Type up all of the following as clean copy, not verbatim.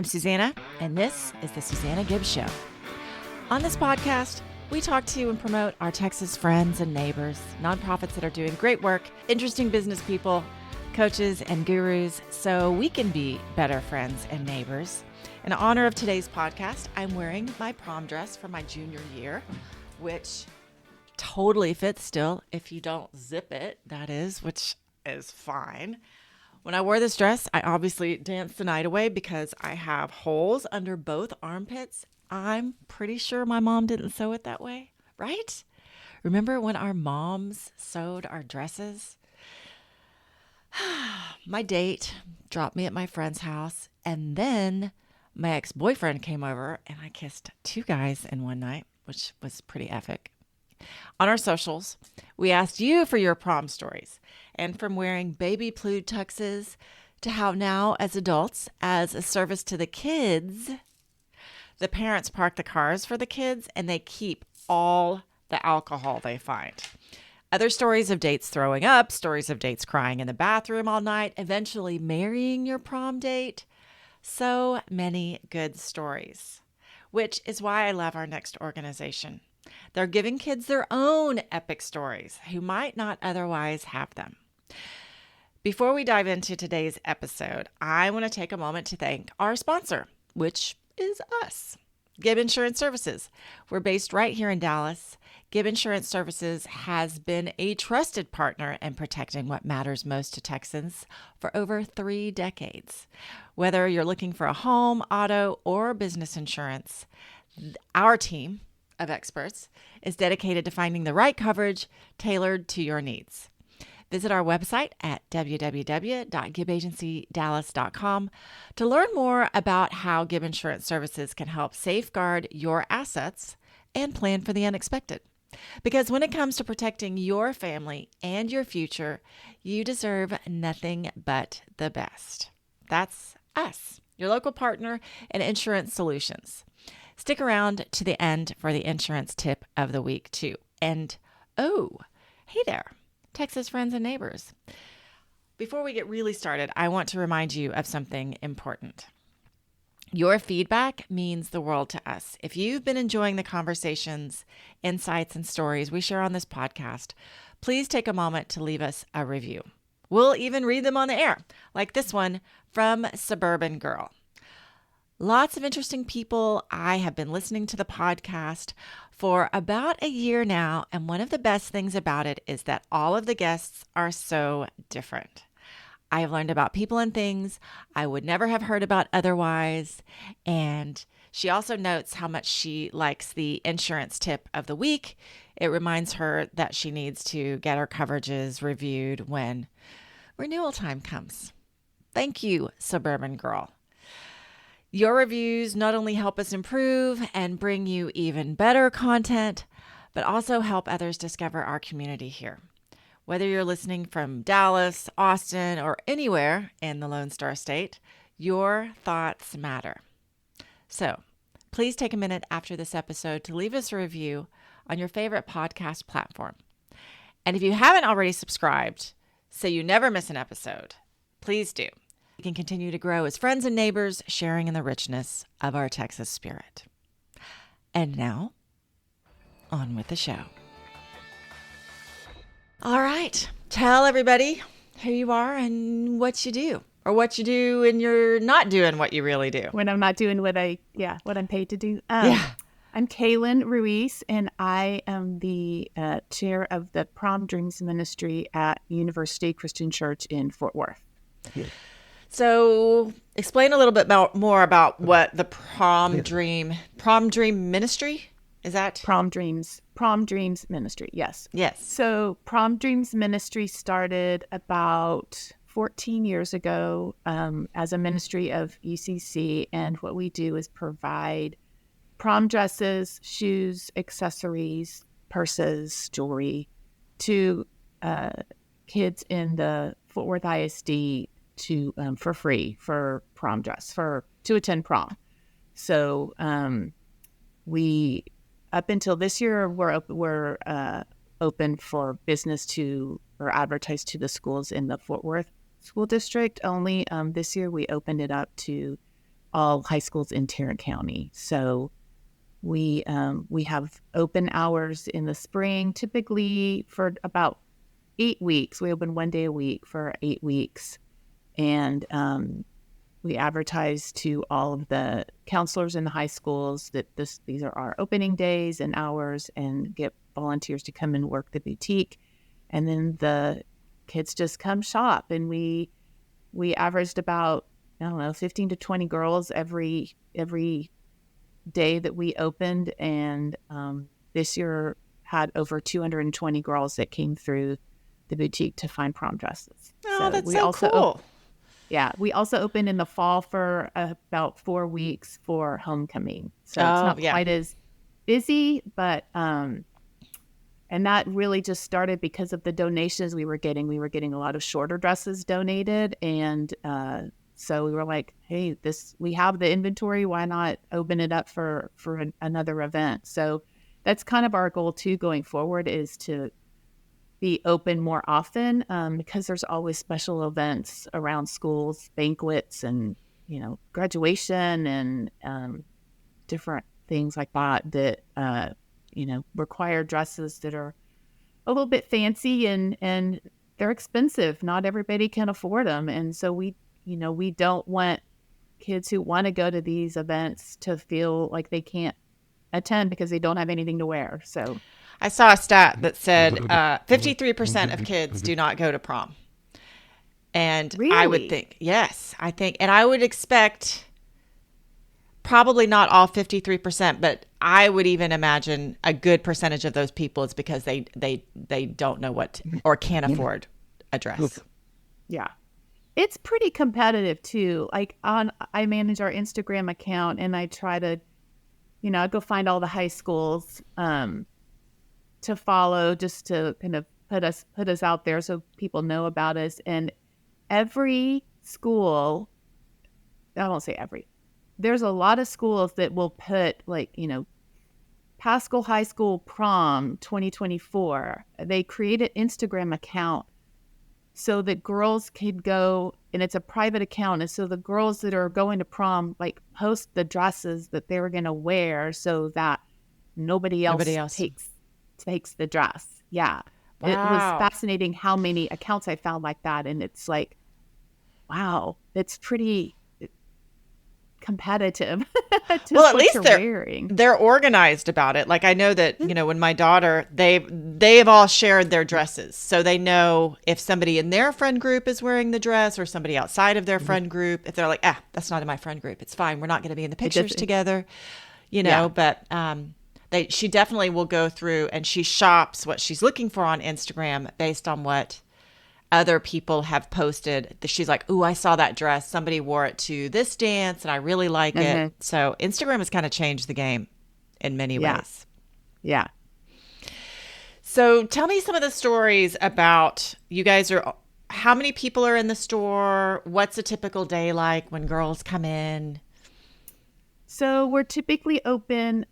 I'm Susana, and this is the Susana Gibb Show. On this podcast, we talk to and promote our Texas friends and neighbors, nonprofits that are doing great work, interesting business people, coaches, and gurus, so we can be better friends and neighbors. In honor of today's podcast, I'm wearing my prom dress from my junior year, which totally fits still if you don't zip it, that is, which is fine. When I wore this dress, I obviously danced the night away because I have holes under both armpits. I'm pretty sure my mom didn't sew it that way, right? Remember when our moms sewed our dresses? My date dropped me at my friend's house, and then my ex-boyfriend came over, and I kissed two guys in one night, which was pretty epic. On our socials, we asked you for your prom stories, and from wearing baby plued tuxes to how now, as adults, as a service to the kids, the parents park the cars for the kids and they keep all the alcohol they find. Other stories of dates throwing up, stories of dates crying in the bathroom all night, eventually marrying your prom date. So many good stories, which is why I love our next organization. They're giving kids their own epic stories who might not otherwise have them. Before we dive into today's episode, I want to take a moment to thank our sponsor, which is us, Gibb Insurance Services. We're based right here in Dallas. Gibb Insurance Services has been a trusted partner in protecting what matters most to Texans for over 3 decades. Whether you're looking for a home, auto, or business insurance, our team of experts is dedicated to finding the right coverage tailored to your needs. Visit our website at www.gibbagencydallas.com to learn more about how Gibb Insurance Services can help safeguard your assets and plan for the unexpected. Because when it comes to protecting your family and your future, you deserve nothing but the best. That's us, your local partner in insurance solutions. Stick around to the end for the insurance tip of the week, too. And, oh, hey there, Texas friends and neighbors. Before we get really started, I want to remind you of something important. Your feedback means the world to us. If you've been enjoying the conversations, insights, and stories we share on this podcast, please take a moment to leave us a review. We'll even read them on the air, like this one from Suburban Girl. Lots of interesting people. I have been listening to the podcast for about a year now, and one of the best things about it is that all of the guests are so different. I have learned about people and things I would never have heard about otherwise, and she also notes how much she likes the insurance tip of the week. It reminds her that she needs to get her coverages reviewed when renewal time comes. Thank you, Suburban Girl. Your reviews not only help us improve and bring you even better content, but also help others discover our community here. Whether you're listening from Dallas, Austin, or anywhere in the Lone Star State, your thoughts matter. So please take a minute after this episode to leave us a review on your favorite podcast platform. And if you haven't already subscribed, so you never miss an episode, please do. We can continue to grow as friends and neighbors, sharing in the richness of our Texas spirit. And now, on with the show. All right, tell everybody who you are and what you do, or what you do and you're not doing what you really do. When I'm not doing what I'm paid to do. I'm Kalen Ruiz, and I am the chair of the Prom Dreams Ministry at University Christian Church in Fort Worth. Yeah. So explain a little bit more about what the Prom Dream Ministry, is that? Prom Dreams Ministry, yes. Yes. So Prom Dreams Ministry started about 14 years ago as a ministry of UCC, and what we do is provide prom dresses, shoes, accessories, purses, jewelry to kids in the Fort Worth ISD for free for prom dress to attend prom. So we up until this year we're open for business or advertise to the schools in the Fort Worth school district only. This year we opened it up to all high schools in Tarrant County. So we have open hours in the spring, typically for about 8 weeks. We open one day a week for 8 weeks. And we advertise to all of the counselors in the high schools that these are our opening days and hours, and get volunteers to come and work the boutique. And then the kids just come shop. And we averaged about, 15 to 20 girls every day that we opened. And this year had over 220 girls that came through the boutique to find prom dresses. Oh, that's so cool. We also opened in the fall for about 4 weeks for homecoming. So it's not quite as busy, but and that really just started because of the donations we were getting. We were getting a lot of shorter dresses donated, and so we were like, hey, we have the inventory. Why not open it up for another event? So that's kind of our goal too going forward, is to be open more often, because there's always special events around schools, banquets, and graduation, and different things like that require dresses that are a little bit fancy, and they're expensive. Not everybody can afford them, and so we don't want kids who want to go to these events to feel like they can't attend because they don't have anything to wear. So I saw a stat that said 53% of kids do not go to prom. And really? I would think, and I would expect probably not all 53%, but I would even imagine a good percentage of those people is because they don't know what or can't afford a dress. Yeah. It's pretty competitive too. Like I manage our Instagram account, and I try to, I go find all the high schools to follow, just to kind of put us out there so people know about us. And every school, I won't say every, there's a lot of schools that will put Pascal High School Prom 2024. They create an Instagram account so that girls could go, and it's a private account. And so the girls that are going to prom, post the dresses that they were going to wear so that nobody else takes the dress. Yeah. Wow. It was fascinating how many accounts I found like that. And it's like, wow, it's pretty competitive. Well, at least they're organized about it. Like I know that, when my daughter, they've all shared their dresses. So they know if somebody in their friend group is wearing the dress or somebody outside of their friend group, if they're like, that's not in my friend group, it's fine. We're not going to be in the pictures together, but she definitely will go through and she shops what she's looking for on Instagram based on what other people have posted. She's like, ooh, I saw that dress. Somebody wore it to this dance and I really like it. So Instagram has kind of changed the game in many ways. Yeah. So tell me some of the stories about how many people are in the store? What's a typical day like when girls come in? So we're typically open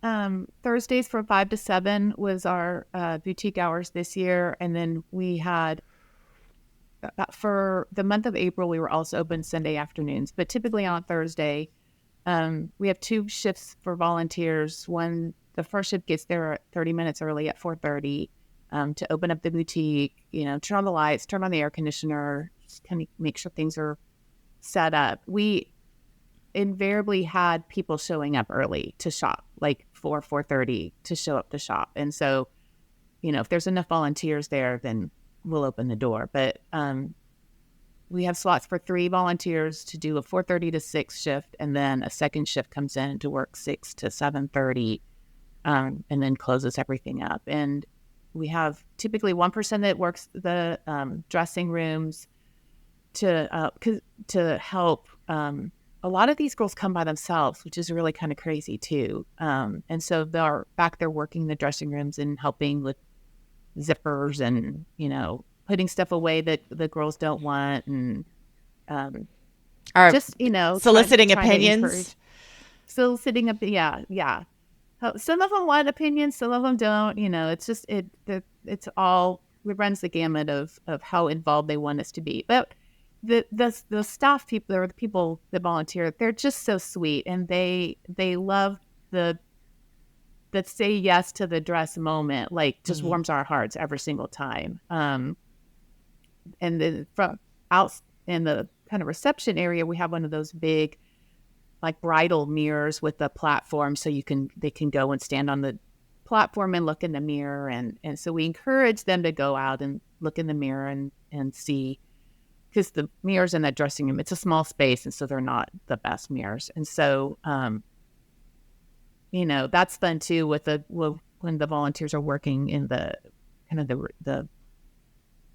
Thursdays from 5 to 7 was our boutique hours this year. And then we had, for the month of April, we were also open Sunday afternoons. But typically on Thursday, we have 2 shifts for volunteers. The first shift gets there 30 minutes early at 4:30 to open up the boutique, turn on the lights, turn on the air conditioner, just kind of make sure things are set up. We invariably had people showing up early to shop, like 4:30 to show up to shop. And so, if there's enough volunteers there, then we'll open the door. But we have slots for 3 volunteers to do a 4:30 to 6 shift, and then a second shift comes in to work 6 to 7:30, and then closes everything up. And we have typically one person that works the dressing rooms to help. A lot of these girls come by themselves, which is really kind of crazy too. And so they're back there working the dressing rooms and helping with zippers and, putting stuff away that the girls don't want, and just, soliciting opinions. Soliciting, yeah. Some of them want opinions, some of them don't. It's just, it runs the gamut of how involved they want us to be. But the staff people or the people that volunteer, they're just so sweet, and they love the say yes to the dress moment, like just warms our hearts every single time. And then from out in the kind of reception area, we have one of those big like bridal mirrors with a platform, so they can go and stand on the platform and look in the mirror, and so we encourage them to go out and look in the mirror and see, because the mirrors in that dressing room, it's a small space, and so they're not the best mirrors. And so that's fun too when the volunteers are working in the kind of the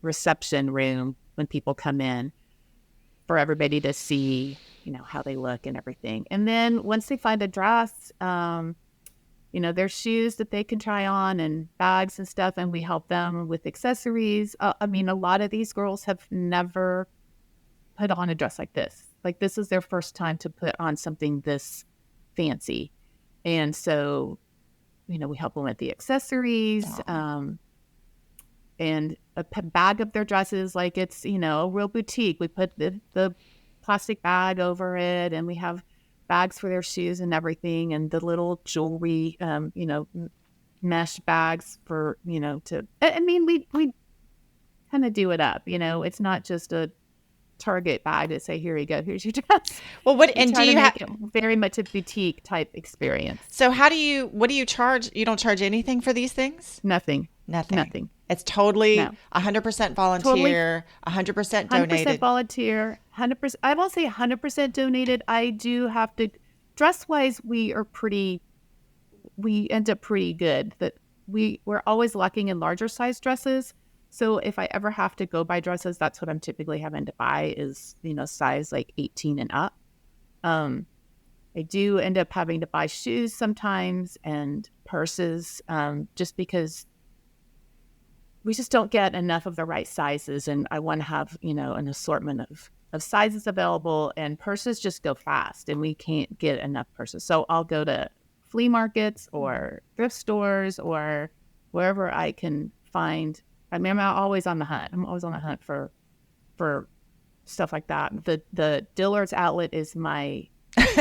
reception room when people come in, for everybody to see, how they look and everything. And then once they find a dress, there's shoes that they can try on and bags and stuff, and we help them with accessories. A lot of these girls have never put on a dress like this. Like, this is their first time to put on something this fancy. And so, we help them with the accessories, and a bag of their dresses, like it's, a real boutique. We put the plastic bag over it, and we have bags for their shoes and everything, and the little jewelry, mesh bags for, we kind of do it up, it's not just a Target bag to say, here you go, here's your dress. Well, do you have very much a boutique type experience? So what do you charge? You don't charge anything for these things? Nothing. It's totally 100% volunteer, 100% donated. 100% volunteer, 100%. I won't say 100% donated. I do have to, dress-wise, we end up pretty good. That we're always lacking in larger size dresses. So if I ever have to go buy dresses, that's what I'm typically having to buy is, size like 18 and up. I do end up having to buy shoes sometimes and purses, just because we just don't get enough of the right sizes. And I want to have, an assortment of sizes available, and purses just go fast and we can't get enough purses. So I'll go to flea markets or thrift stores or wherever I can find. I'm always on the hunt. I'm always on the hunt for stuff like that. The Dillard's outlet is my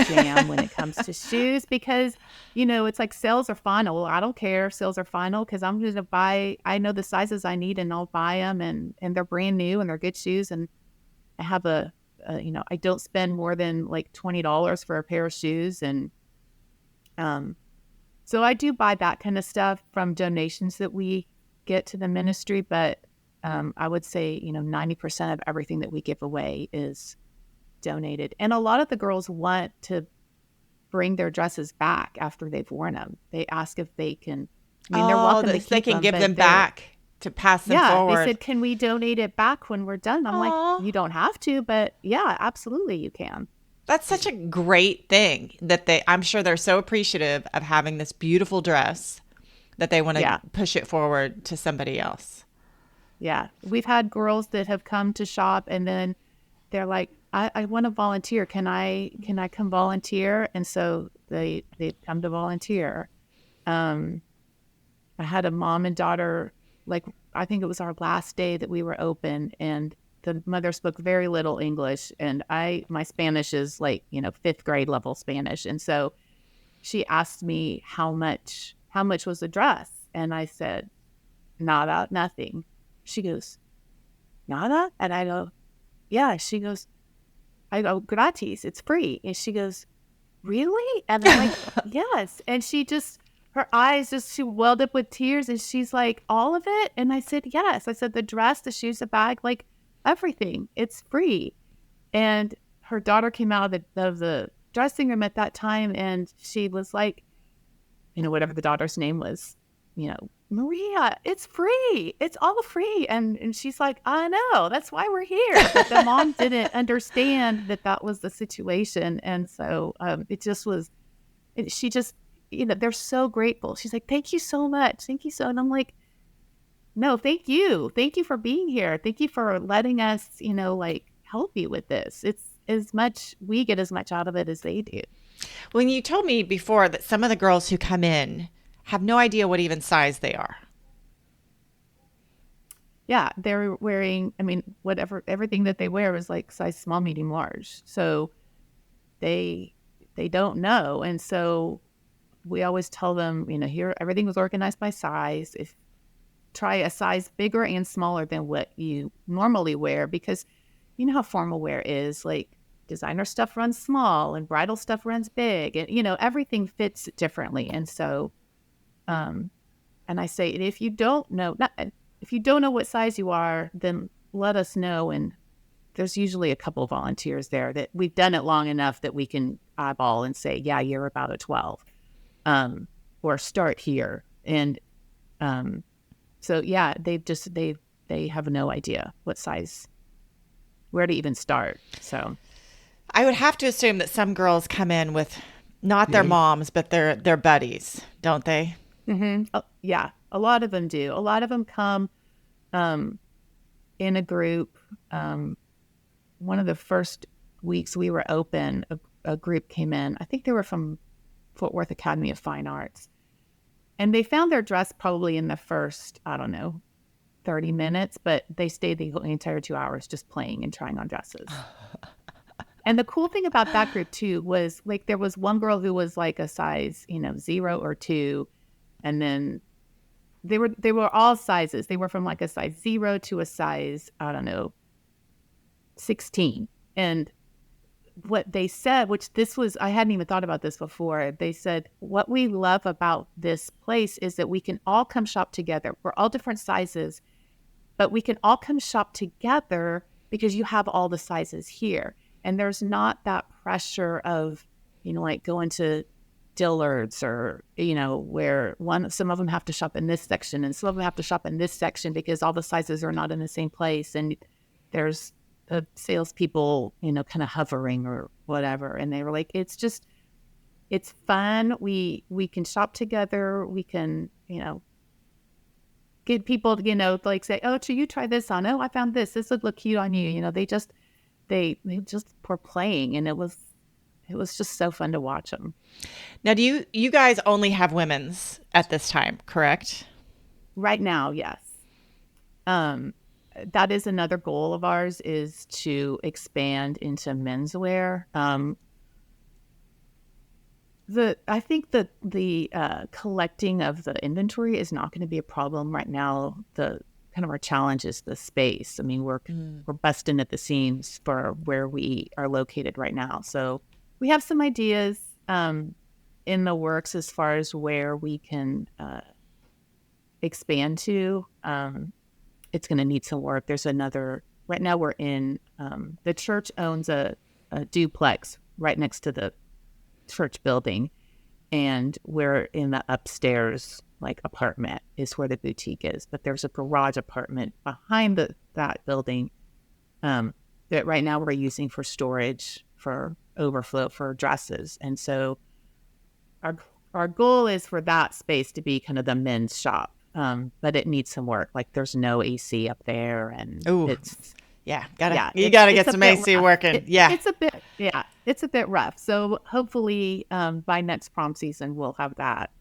jam when it comes to shoes, because it's like sales are final. Well, I don't care if sales are final, because I'm going to buy, I know the sizes I need, and I'll buy them, and they're brand new and they're good shoes. And I have I don't spend more than like $20 for a pair of shoes. And so I do buy that kind of stuff from donations that we get to the ministry, but I would say 90% of everything that we give away is donated. And a lot of the girls want to bring their dresses back after they've worn them. They ask if they can, they're welcome to keep they can them, give them back to pass them forward. They said, can we donate it back when we're done? I'm like, you don't have to, but yeah, absolutely you can. That's such a great thing that I'm sure they're so appreciative of having this beautiful dress that they want to push it forward to somebody else. Yeah. We've had girls that have come to shop, and then they're like, I want to volunteer. Can I come volunteer? And so they come to volunteer. I had a mom and daughter, like, I think it was our last day that we were open, and the mother spoke very little English, and my Spanish is like, 5th grade level Spanish. And so she asked me how much was the dress? And I said, nada, nothing. She goes, nada? And I go, yeah. I go, gratis, it's free. And she goes, really? And I'm like, yes. And her eyes she welled up with tears, and she's like, all of it? And I said, yes. I said, the dress, the shoes, the bag, like everything, it's free. And her daughter came out of the dressing room at that time, and she was like, whatever the daughter's name was, Maria, it's free. It's all free. And she's like, I know, that's why we're here. But the mom didn't understand that was the situation. And so it just was, she just, they're so grateful. She's like, thank you so much. Thank you so. And I'm like, no, thank you. Thank you for being here. Thank you for letting us, help you with this. We get as much out of it as they do. When you told me before that some of the girls who come in have no idea what even size they are. yeah, they're wearing, I mean, everything that they wear is like size small, medium, large. So they don't know. And so we always tell them, here, everything was organized by size. If try a size bigger and smaller than what you normally wear, because you know how formal wear is. Like designer stuff runs small and bridal stuff runs big, and everything fits differently. And so, and I say, if you don't know, what size you are, then let us know. And there's usually a couple of volunteers there that we've done it long enough that we can eyeball and say, yeah, you're about a 12, or start here. And so yeah, they have no idea what size, where to even start. So I would have to assume that some girls come in with not their moms, but their buddies, don't they? Mm-hmm. Yeah, a lot of them do. A lot of them come in a group. One of the first weeks we were open, a group came in. I think they were from Fort Worth Academy of Fine Arts. And they found their dress probably in the first, 30 minutes, but they stayed the entire 2 hours just playing and trying on dresses. And the cool thing about that group too was like there was one girl who was like a size, 0 or 2. And then they were all sizes. They were from like a size 0 to a size, 16. And what they said, I hadn't even thought about this before. They said, what we love about this place is that we can all come shop together. We're all different sizes, but we can all come shop together because you have all the sizes here. And there's not that pressure of, like going to Dillard's or, where some of them have to shop in this section and some of them have to shop in this section because all the sizes are not in the same place. And there's the salespeople, kind of hovering or whatever. And they were like, it's fun. We can shop together. We can, get people to, like say, oh, should you try this on? Oh, I found this. This would look cute on you. They just were playing, and it was just so fun to watch them. Now, do you guys only have women's at this time, correct? Right now, yes. That is another goal of ours, is to expand into menswear. I think that the collecting of the inventory is not going to be a problem right now. The kind of our challenge is the space. I mean, we're busting at the seams for where we are located right now. So we have some ideas in the works as far as where we can expand to. It's going to need some work. Right now we're in, the church owns a duplex right next to the church building. And we're in the upstairs, like, apartment is where the boutique is. But there's a garage apartment behind that building that right now we're using for storage, for overflow, for dresses. And so our goal is for that space to be kind of the men's shop. But it needs some work. Like, there's no AC up there, and it's you gotta get some AC working. It's a bit rough. So hopefully, by next prom season, we'll have that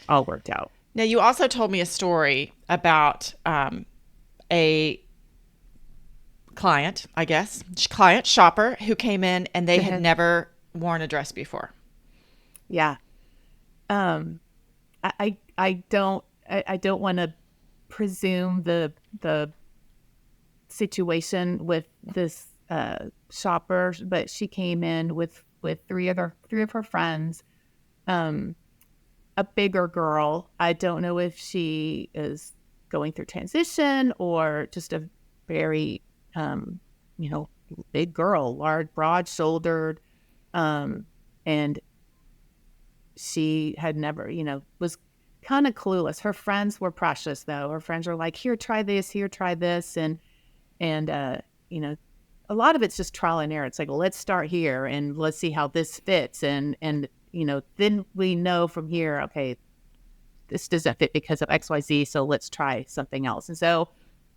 all worked out. Now, you also told me a story about a client shopper who came in and they had never worn a dress before. Yeah. I don't want to presume the situation with this shopper, but she came in with three of her friends, a bigger girl. I don't know if she is going through transition or just a very big girl, large, broad-shouldered, and she had never, was kind of clueless. Her friends were precious, though. Her friends were like, here, try this, and a lot of it's just trial and error. It's like, well, let's start here and let's see how this fits, and then we know from here, okay, this doesn't fit because of XYZ, so let's try something else. And so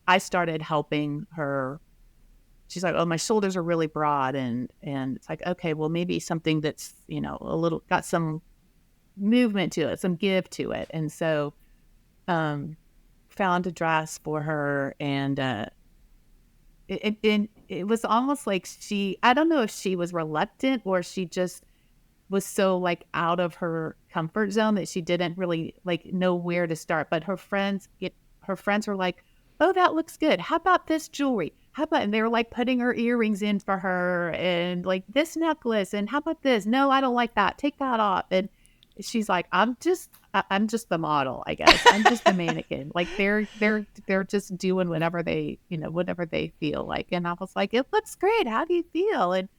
I started helping her. She's like, oh, my shoulders are really broad, and it's like, okay, well, maybe something that's a little got some movement to it, some give to it. And so found found a dress for her, and it was almost like I don't know if she was reluctant or she just was so like out of her comfort zone that she didn't really like know where to start. But her friends were like, "Oh, that looks good. How about this jewelry? How about?" And they were like putting her earrings in for her, and like this necklace, and how about this? No, I don't like that. Take that off. And she's like, I'm just the model, I guess. I'm just the mannequin. Like they're just doing whatever they feel like. And I was like, it looks great. How do you feel? And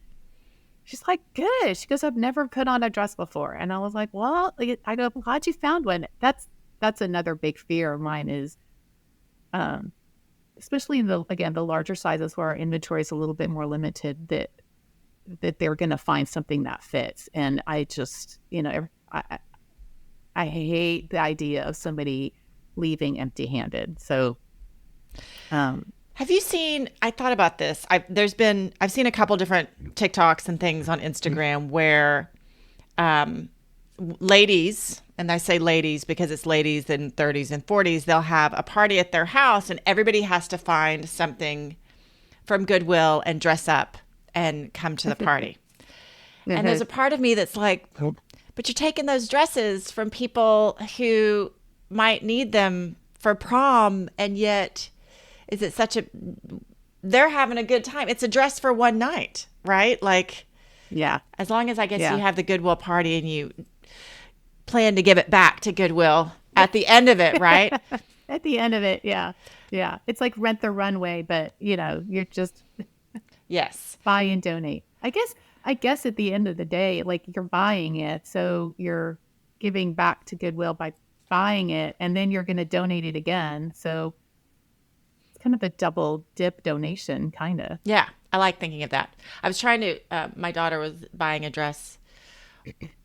she's like, good. She goes, I've never put on a dress before. And I was like, well, I go, I'm glad you found one. That's another big fear of mine is, especially in the larger sizes where our inventory is a little bit more limited, that they're going to find something that fits. And I just, I hate the idea of somebody leaving empty-handed. So, have you seen, I thought about this. I've seen a couple different TikToks and things on Instagram where ladies, and I say ladies because it's ladies in 30s and 40s, they'll have a party at their house and everybody has to find something from Goodwill and dress up and come to the party. And there's a part of me that's like, but you're taking those dresses from people who might need them for prom, and yet is it they're having a good time. It's a dress for one night, right? Like, yeah. As long as I guess you have the Goodwill party and you plan to give it back to Goodwill at the end of it, right? At the end of it, yeah. Yeah. It's like Rent the Runway, but you're just yes, buy and donate. I guess at the end of the day, like you're buying it, so you're giving back to Goodwill by buying it, and then you're going to donate it again. So it's kind of a double dip donation, kind of. Yeah, I like thinking of that. I was trying to, my daughter was buying a dress,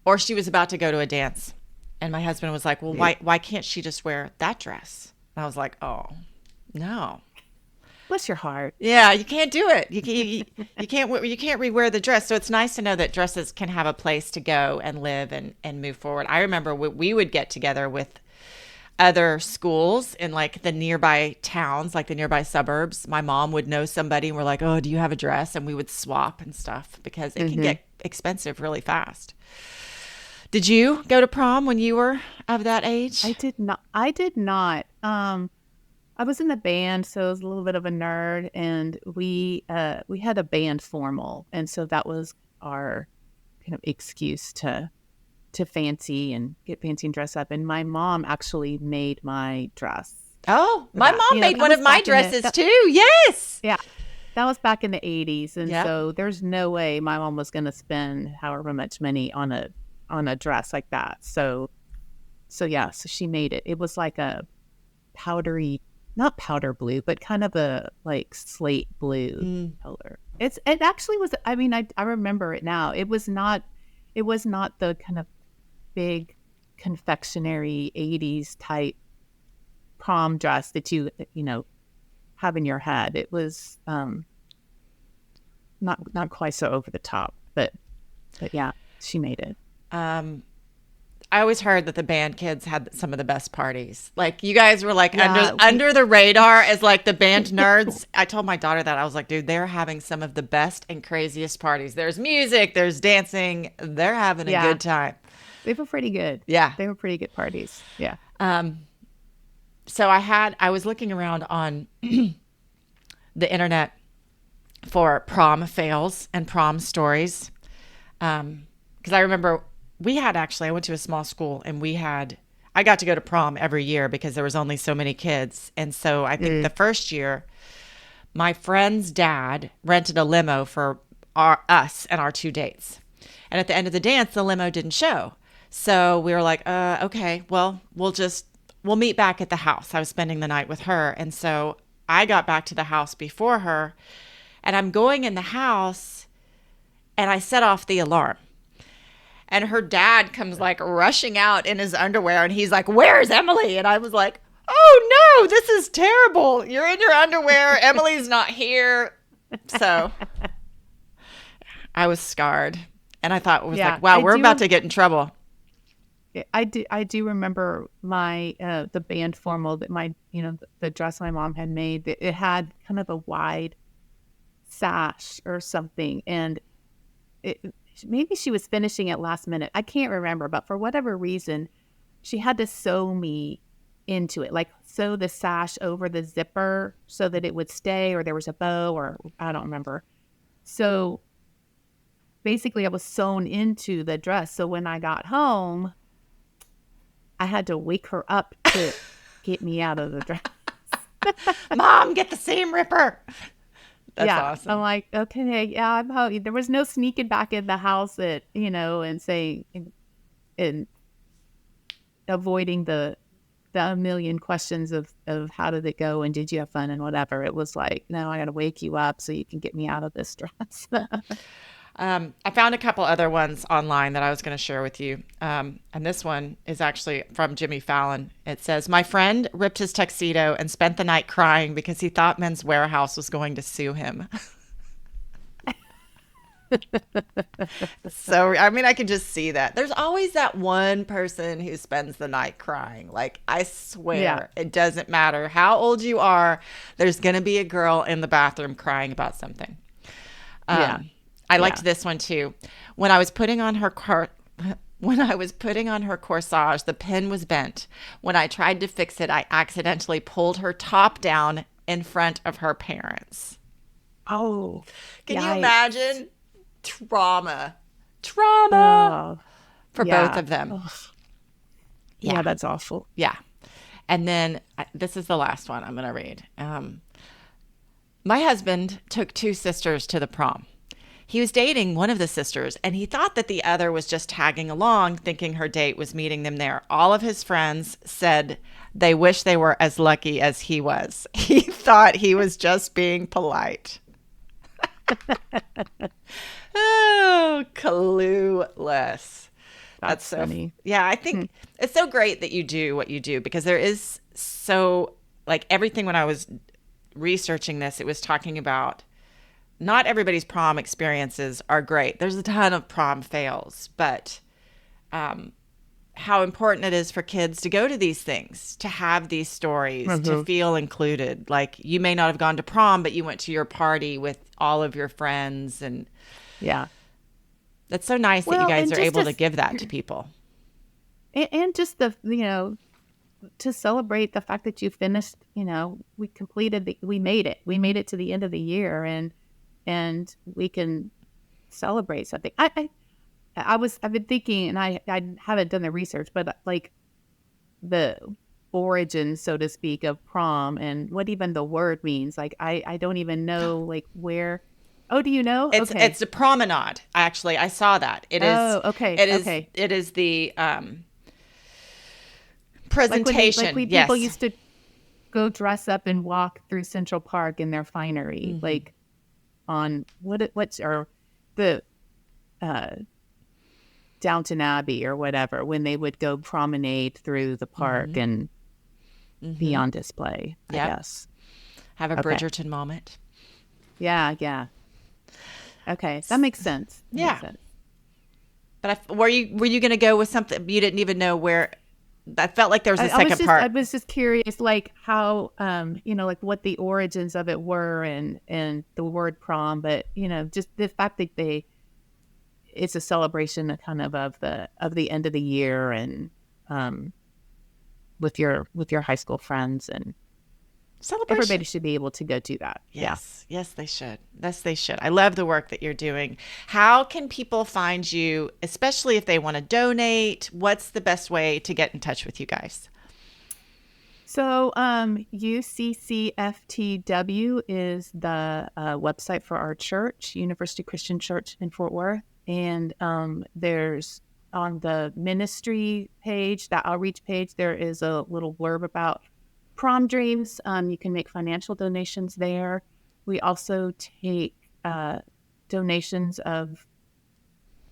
or she was about to go to a dance, and my husband was like, well, why can't she just wear that dress? And I was like, oh, no. Bless your heart. Yeah, you can't do it. You can't rewear the dress. So it's nice to know that dresses can have a place to go and live and move forward. I remember we would get together with other schools in like the nearby towns, like the nearby suburbs. My mom would know somebody and we're like, oh, do you have a dress? And we would swap and stuff because it can get expensive really fast. Did you go to prom when you were of that age? I did not. I was in the band, so I was a little bit of a nerd, and we had a band formal, and so that was our kind of excuse to fancy and get fancy and dress up. And my mom actually made my dress. Oh, my mom made one of my dresses too. Yes. Yeah. That was back in the 80s, and so there's no way my mom was going to spend however much money on a dress like that. So she made it. It was like a powdery, not powder blue, but kind of a like slate blue color. It actually was. I mean, I remember it now. It was not the kind of big confectionery 80s type prom dress that you have in your head. It was not quite so over the top, but yeah, she made it. I always heard that the band kids had some of the best parties. Like you guys were like under the radar as like the band nerds. I told my daughter that. I was like, dude, they're having some of the best and craziest parties. There's music, there's dancing. They're having a good time. They were pretty good. Yeah. They were pretty good parties. Yeah. So I was looking around on the internet for prom fails and prom stories. Because I remember I went to a small school and I got to go to prom every year because there was only so many kids. And so I think the first year, my friend's dad rented a limo for us and our two dates. And at the end of the dance, the limo didn't show. So we were like, okay, well, we'll meet back at the house. I was spending the night with her. And so I got back to the house before her, and I'm going in the house and I set off the alarm. And her dad comes like rushing out in his underwear and he's like, where's Emily? And I was like, oh no, this is terrible. You're in your underwear. Emily's not here. So I was scarred. And I thought it was like, wow, we're about to get in trouble. I do remember my the band formal that the dress my mom had made. It had kind of a wide sash or something, and maybe she was finishing it last minute. I can't remember, but for whatever reason, she had to sew me into it, like sew the sash over the zipper so that it would stay, or there was a bow, or I don't remember. So basically I was sewn into the dress. So when I got home, I had to wake her up to get me out of the dress. Mom, get the seam ripper. That's awesome. I'm like, okay, yeah, I'm home. There was no sneaking back in the house and saying and avoiding the a million questions of how did it go and did you have fun and whatever. It was like, no, I got to wake you up so you can get me out of this dress. I found a couple other ones online that I was going to share with you. And this one is actually from Jimmy Fallon. It says, my friend ripped his tuxedo and spent the night crying because he thought Men's Warehouse was going to sue him. So, I mean, I can just see that. There's always that one person who spends the night crying. Like, I swear, It doesn't matter how old you are. There's going to be a girl in the bathroom crying about something. I liked this one too. When I was putting on her corsage, the pin was bent. When I tried to fix it, I accidentally pulled her top down in front of her parents. Oh, can you imagine? Trauma for both of them. Oh. Yeah, that's awful. Yeah. And then this is the last one I'm going to read. My husband took 2 sisters to the prom. He was dating one of the sisters, and he thought that the other was just tagging along, thinking her date was meeting them there. All of his friends said they wish they were as lucky as he was. He thought he was just being polite. Oh, clueless. That's so funny. Yeah, I think it's so great that you do what you do, because there is so, like, everything when I was researching this, it was talking about not everybody's prom experiences are great. There's a ton of prom fails, but how important it is for kids to go to these things, to have these stories, to feel included. Like, you may not have gone to prom, but you went to your party with all of your friends. And that's so nice that you guys are able to give that to people. And just to celebrate the fact that you finished, we made it. We made it to the end of the year, and we can celebrate something. I've been thinking, and I haven't done the research, but like the origin, so to speak, of prom and what even the word means. Like, I don't even know, like, where. Oh, do you know? It's a promenade. Actually, I saw that. It is. Oh, okay. It is the presentation. Like when people used to go dress up and walk through Central Park in their finery, like on the Downton Abbey or whatever, when they would go promenade through the park and be on display. I guess have a Bridgerton moment. Yeah. Okay, that makes sense. Makes sense. But were you going to go with something you didn't even know where? I felt like there was a second part. I was just curious, like how, like what the origins of it were, and the word prom. But just the fact that it's a celebration kind of the end of the year, and with your high school friends, and celebration. Everybody should be able to go do that. Yes, they should. Yes, they should. I love the work that you're doing. How can people find you, especially if they want to donate? What's the best way to get in touch with you guys? So UCCFTW is the website for our church, University Christian Church in Fort Worth. And there's on the ministry page, the outreach page, there is a little blurb about Prom Dreams. You can make financial donations there. We also take donations of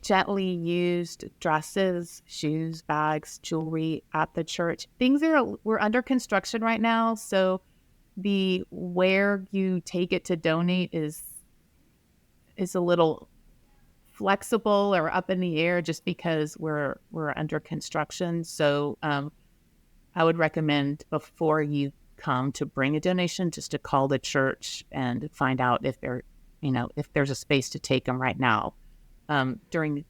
gently used dresses, shoes, bags, jewelry at the church. We're under construction right now, so the where you take it to donate is a little flexible or up in the air just because we're under construction. So I would recommend before you come to bring a donation, just to call the church and find out if if there's a space to take them right now. During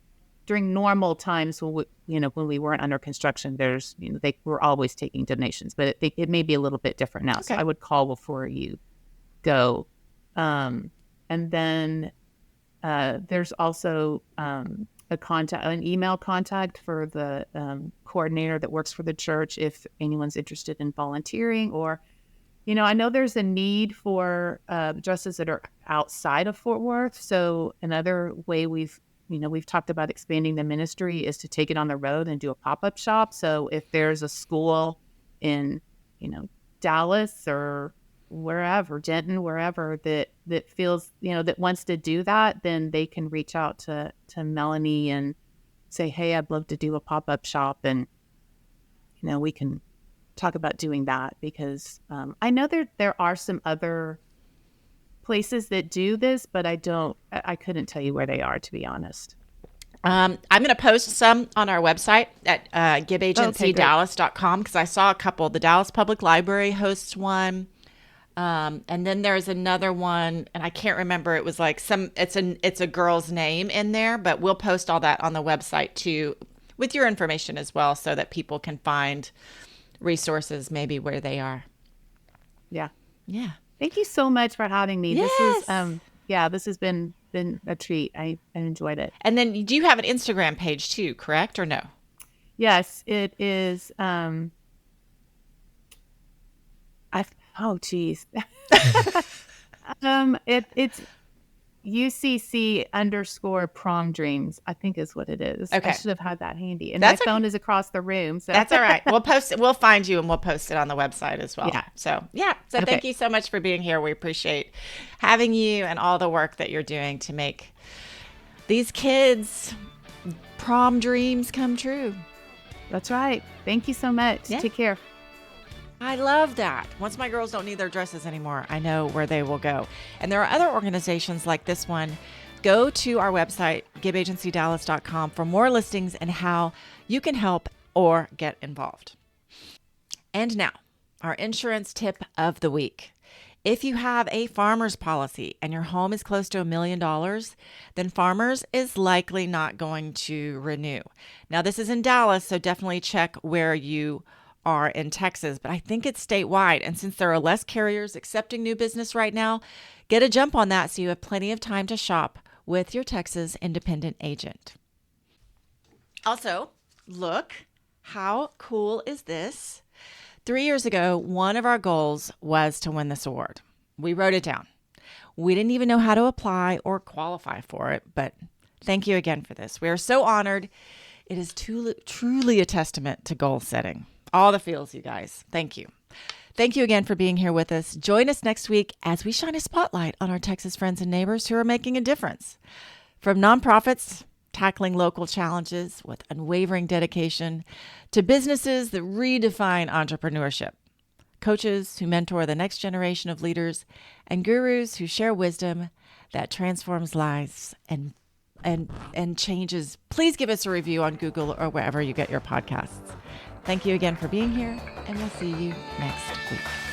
normal times when we weren't under construction, they were always taking donations, but it may be a little bit different now. Okay. So I would call before you go. And then there's also an email contact for the coordinator that works for the church if anyone's interested in volunteering. Or, I know there's a need for dresses that are outside of Fort Worth. So another way we've talked about expanding the ministry is to take it on the road and do a pop-up shop. So if there's a school in, Dallas or wherever, Denton, wherever that feels, that wants to do that, then they can reach out to Melanie and say, hey, I'd love to do a pop-up shop. And, we can talk about doing that, because I know there are some other places that do this, but I couldn't tell you where they are, to be honest. I'm going to post some on our website at gibagencydallas.com, because I saw a couple. The Dallas Public Library hosts one. And then there's another one, and I can't remember. It was like it's a girl's name in there, but we'll post all that on the website too, with your information as well, so that people can find resources maybe where they are. Yeah. Yeah. Thank you so much for having me. Yes. This has been a treat. I enjoyed it. And then do you have an Instagram page too, correct, or no? Yes, it is. Oh, geez. It's UCC _Prom Dreams, I think is what it is. Okay. I should have had that handy. And my phone is across the room. So. That's all right. We'll post it. We'll find you and we'll post it on the website as well. Yeah. So thank you so much for being here. We appreciate having you and all the work that you're doing to make these kids' prom dreams come true. That's right. Thank you so much. Yeah. Take care. I love that. Once my girls don't need their dresses anymore, I know where they will go. And there are other organizations like this one. Go to our website, gibagencydallas.com, for more listings and how you can help or get involved. And now, our insurance tip of the week. If you have a Farmers policy and your home is close to $1 million, then Farmers is likely not going to renew. Now, this is in Dallas, so definitely check where you are in Texas, but I think it's statewide. And since there are less carriers accepting new business right now, get a jump on that so you have plenty of time to shop with your Texas independent agent. Also, look, how cool is this? 3 years ago, one of our goals was to win this award. We wrote it down. We didn't even know how to apply or qualify for it, but thank you again for this. We are so honored. It is truly a testament to goal setting. All the feels, you guys. Thank you. Thank you again for being here with us. Join us next week as we shine a spotlight on our Texas friends and neighbors who are making a difference. From nonprofits tackling local challenges with unwavering dedication to businesses that redefine entrepreneurship, coaches who mentor the next generation of leaders, and gurus who share wisdom that transforms lives and changes. Please give us a review on Google or wherever you get your podcasts. Thank you again for being here, and we'll see you next week.